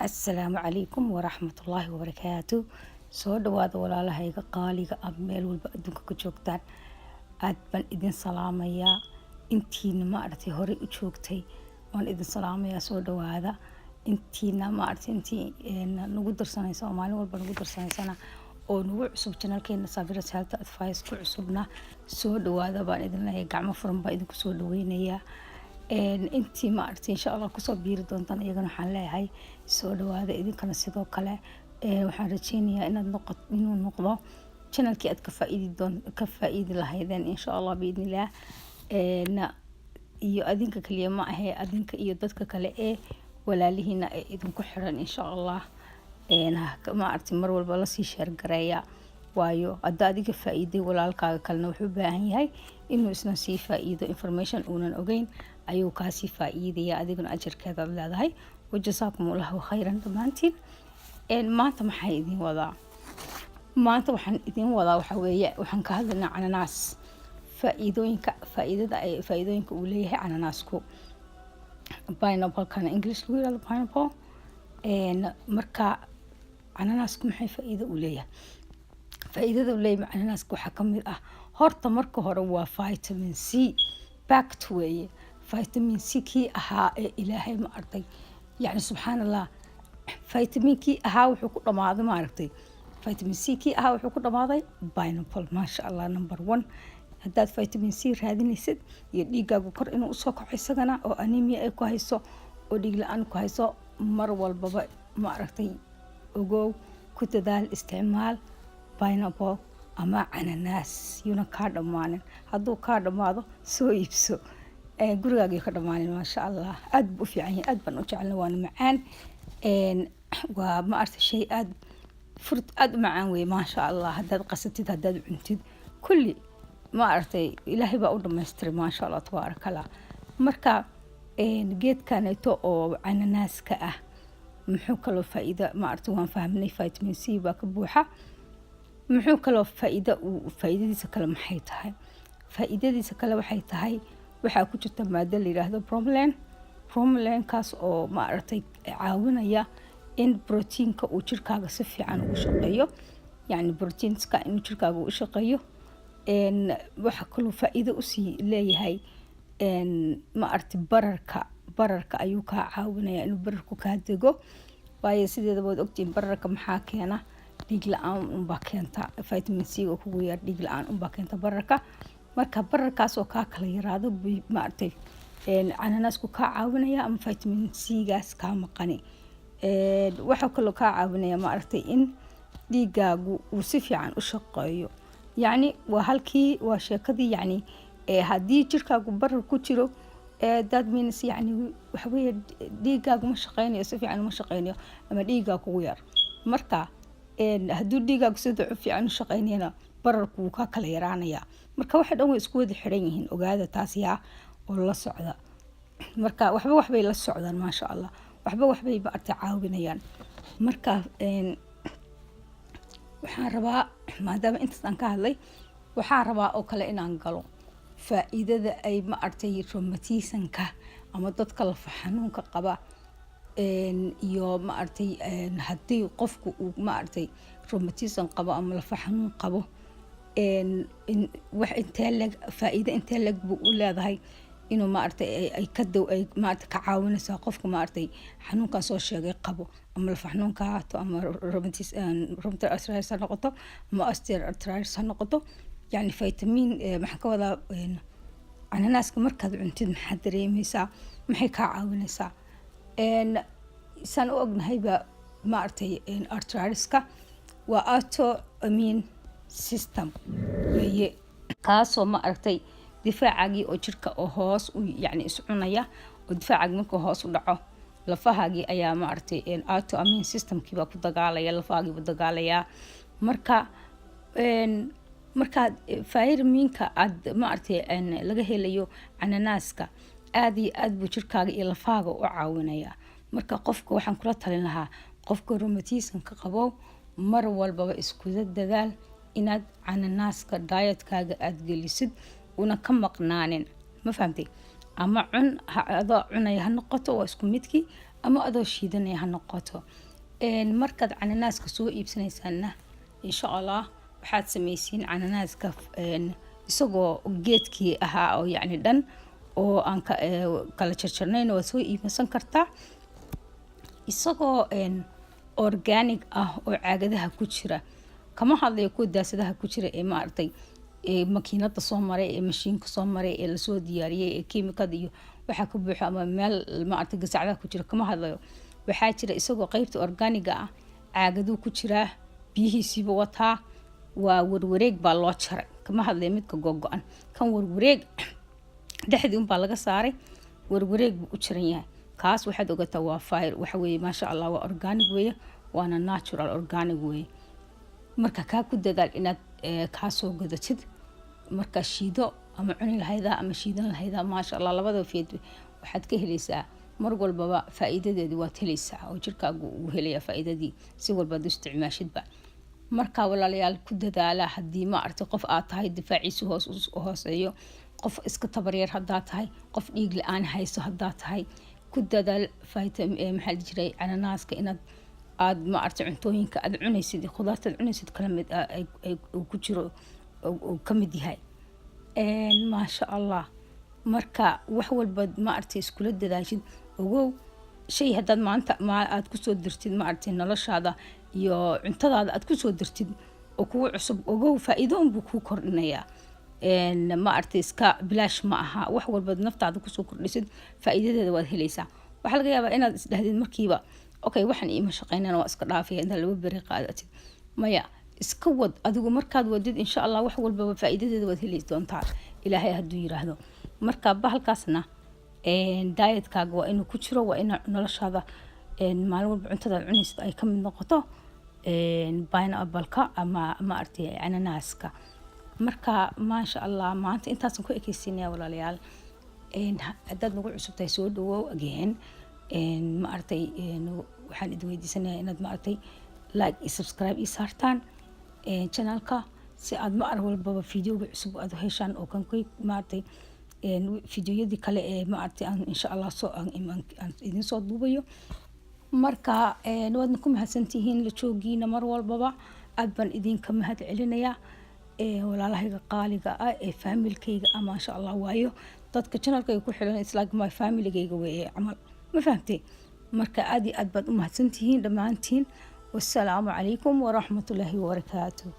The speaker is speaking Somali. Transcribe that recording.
Asalaamu calaykum waraxmatullaahi wabarakaatu. Soo dhawaada walaalahayga qaaliga ah meel walba adduunka ka joogtaan. Aad baan idin salaamayaa. Intiina ma aragtay horey u joogtay waan idin salaamayaa. Soo dhawaada. Intiina ma aragtay nagu darsanaysa oo maalin walba nagu darsanaysana oo nagu cusub channelkeena Safiras Health Advice ku cusubna soo dhawaada baan idin leeyahay. Gacmo furan baan idinku soo dhaweynayaa. intii ma aragtay insha Allah kusoo biiri doontaan iyagana waxaan leeyahay soo dhawaada idinkana sidoo kale waxaan rajeynayaa inuu noqdo channelkii aad ka faa'iidi lahaydeen insha Allah biidnillah. iyo adinka kaliya ma ahe adinka iyo dadka kale ee walaalihiina ee idinku xiran insha Allah ma aragtay mar walba la sii share gareeya waayo hadda adiga faa'iiday walaalkaaga kalena wuxuu u baahan yahay inuu isna sii faa'iido information uunan ogeyn ayuu kaasii faa'iidaya adiguna ajarkeeda aad leedahay. wajazaakumullahu khayran dhammaantiin. maanta maxay idin wadaa? maanta waxaan idin wadaa waxa weeye waxaan ka hadlaynaa cananaas faa'iidooyinka uu leeyahay cananaasku. pineapple-kana English lagu yiraahdo pineapple. marka cananaasku maxay faa'iido u leeyahay? faa'iidada uu leeyahay cananaasku waxaa ka mid ah horta marka hore waa vitamin C packed weeye. vitamin C kii ahaa ee ilaahay ma aragtay yani subxaanallah vitamin kii ahaa wuxuu ku dhamaaday ma aragtay vitamin C kii ahaa wuxuu ku dhamaaday pineapple. maasha Allah number 1 haddaad vitamin C raadinaysid iyo dhiigaagu kor inuu usoo kaco isagana oo anemia ay ku hayso oo dhiig la-aan ku hayso mar walbaba ma aragtay ogow ku dadaal isticmaal pineapple ama cananaas yuna kaa dhammaanin. hadduu kaa dhammaado soo iibso gurigaaga ka dhammaanin. maasha Allah aad buu u fiican yahay aad baan u jecelnahay waana macaan. waa ma aragtay shay fruit aad u macaan weeye maasha Allah. haddaad qasatid haddaad cuntid kulli ma aragtay ilaahay baa u dhamaystiray maasha Allah tabaarakallah. marka geedkaneeto oo cananaaska ah muxuu kaloo faa'iido ma aragtay waan fahmnay vitamin C baa ka buuxa. muxuu kaloo faa'iidadiisa kale maxay tahay? faa'iidadiisa kale waxay tahay waxaa ku jirta maado la yiraahdo bromelain kaas oo ma aragtay caawinaya in proteinka uu jirkaaga si fiican ugu shaqeeyo yani proteinska in jirkaaga uu shaqeeyo. waxa kaloo faa'iido u sii leeyahay ma aragtay bararka ayuu ka caawinaya inuu bararku ka dego waayo sideeda waad ogtiin bararka maxaa keena dhiig la-aan unbaa keenta. vitamin C oo kugu yar dhiig la-aan unbaa keenta bararka. marka bararkaas oo kaa kala yaraado ma aragtay cananaasku kaa caawinaya ama vitamin C gaas kaa maqani. waxa kaloo kaa caawinaya ma aragtay in dhiigaagu uu si fiican u shaqeeyo yani waa sheekadii yani haddii jirkaagu barar ku jiro that means yani waxa weeye dhiigaagu ma shaqeynayo si fiican uma shaqeynayo ama dhiigaa kugu yar. marka hadduu dhiigaagu sida fiican u shaqeynayana bararku wuu ka kala yaraanaya. marka waxa dhan way isku wada xiran yihiin ogaada taas yaa oo la socda. marka waxbay la socdaan maasha Allah waxbay ba arta caawinayaan. marka waxaan rabaa maadaama intaas aan ka hadlay waxaan rabaa oo kale inaan galo faa'iidada ay ma aragtay rheumatism-ka ama dadka lafa xanuunka qaba iyo ma aragtay haddii qofku uu ma aragtay rheumatism qabo ama lafa xanuun qabo wax faa'iido intee leg buu u leedahay inuu ma aragtay ay ma aragtay ka caawinaysaa qofka ma aragtay xanuunkan soo sheegay qabo ama lafa xanuunka ha ahaato ama rheumatoid arthritis ha noqoto ama osteoarthritis ha noqoto. yani vitamin maxaan ka wadaa cananaaska markaad cuntid maxaad dareemaysaa maxay kaa caawinaysaa? saan u ognahayba ma aragtay arthritis-ka waa autoimmune system weeye kaasoo ma aragtay difaacagii oo jirka oo hoos u yani iscunaya oo difaacagii markuu hoos u dhaco lafahaagii ayaa ma aragtay autoimmune systemkii baa ku dagaalaya lafahaagii buu dagaalayaa. markaad vitaminka aad ma aragtay laga helayo cananaaska aad iyo aad buu jirkaaga iyo lafahaaga u caawinayaa. marka qofka waxaan kula talin lahaa qofka rheumatism-ka qabo mar walbaba iskuda dadaal inaad cananaaska dietkaaga aad gelisid una ka maqnaanin. ma fahamtay? ama adoo cunaya ha noqoto waa isku midkii ama adoo shiidanaya ha noqoto. Markaad cananaaska soo iibsanaysaana insha allah waxaad samaysiin cananaaska isagoo geedkii ahaa oo yacni dhan oo aan kala jarjarnayn waa soo iibsan kartaa isagoo organic ah oo caagadaha ku jira. Kama hadlayo kuwa daasadaha ku jira ee maaragtay makiinada soo maray ee mashiinka soo maray ee lasoo diyaariyay ee kiimikada iyo waxa ka buuxa ama meel maaragtay gasacadaha ku jira. Kama hadlayo, waxaa jira isagoo qaybta organiga ah caagaduu ku jiraa, biyihiisiiba wataa, waa warwareeg baa loo jaray. Kama hadlayo midka gogo-an, kan warwareeg dhexdii unbaa laga saaray, warwareeg buu u jiran yahay. kaas waxaad ogataa waa fire, waxa weeye maasha allah waa organic weeye, waana natural organic weeye. marka kaa ku dadaal inaad kaa soo gadatid marka shiido ama cuni lahaydaa ama shiidan lahaydaa maasha allah labada feed waxaad ka helaysaa mar walbaba faa'iidadeedu waad helaysaa oo jirkaagu uu helaya faa'iidadii si walba aad u isticmaashidba. marka walaalayaal ku dadaala haddii ma aragtay qof aad tahay difaaciisu hooseeyo, qof iska tabaryar haddaa tahay, qof dhiig la-aan hayso haddaa tahay, ku dadaal maxaa la jiray cananaaska inaad aad ma aragtay cuntooyinka aad cunaysid khudaarta aad cunaysid kala mid ay ku jiro oo ka mid yahay. maasha allah marka wax walba ma aragtay iskula dadaashid ogow shay haddaad maanta aad kusoo dirtid ma aragtay noloshaada iyo cuntadaada aad kusoo dirtid oo kuwa cusub ogow faa'iido unbuu kuu kordhinayaa. ma aragtay iska bilaash ma aha, wax walba naftaada kusoo kordhisid faa'iidadeeda waad helaysaa. waxaa laga yaabaa inaad isdhahdid markiiba okay waxaan iima shaqeynana waa iska dhaafaya intaa 2 beri qaadatid. maya iska wad adigu markaad wadid insha allah wax walbaba faa'iidadeeda waad heli doontaa ilaahay hadduu yiraahdo. marka bahalkaasna dietkaaga waa inuu ku jiro, waa in noloshaada maalin walba cuntada aad cunaysid ay ka mid noqoto pineapple-ka ama ma aragtay cananaaska. marka maasha allah maanta intaasan ku ekeysiinaya walaalayaal. haddaad nagu cusub tahay soo dhawow again. ma aragtay waxaan idin weydiisanayaa inaad ma aragtay like iyo subscribe ii saartaan channelka si aad ma arag walbaba videoga cusub aad u heshaan oo kan ma aragtay videoyadii kale ee ma aragtay aan insha allah aan idin soo duubayo. marka waadna ku mahadsantihiin la joogiina mar walbaba, aad baan idinka mahad celinayaa walaalahayga qaaliga ah ee familkayga ah maasha allah waayo dadka channelkayga ku xiran it's like my familygayga weeye camal, ma fahamtay. marka aad iyo aad baad u mahadsantihiin dhammaantiin. wassalaamu calaykum waraxmatullaahi wabarakaatuh.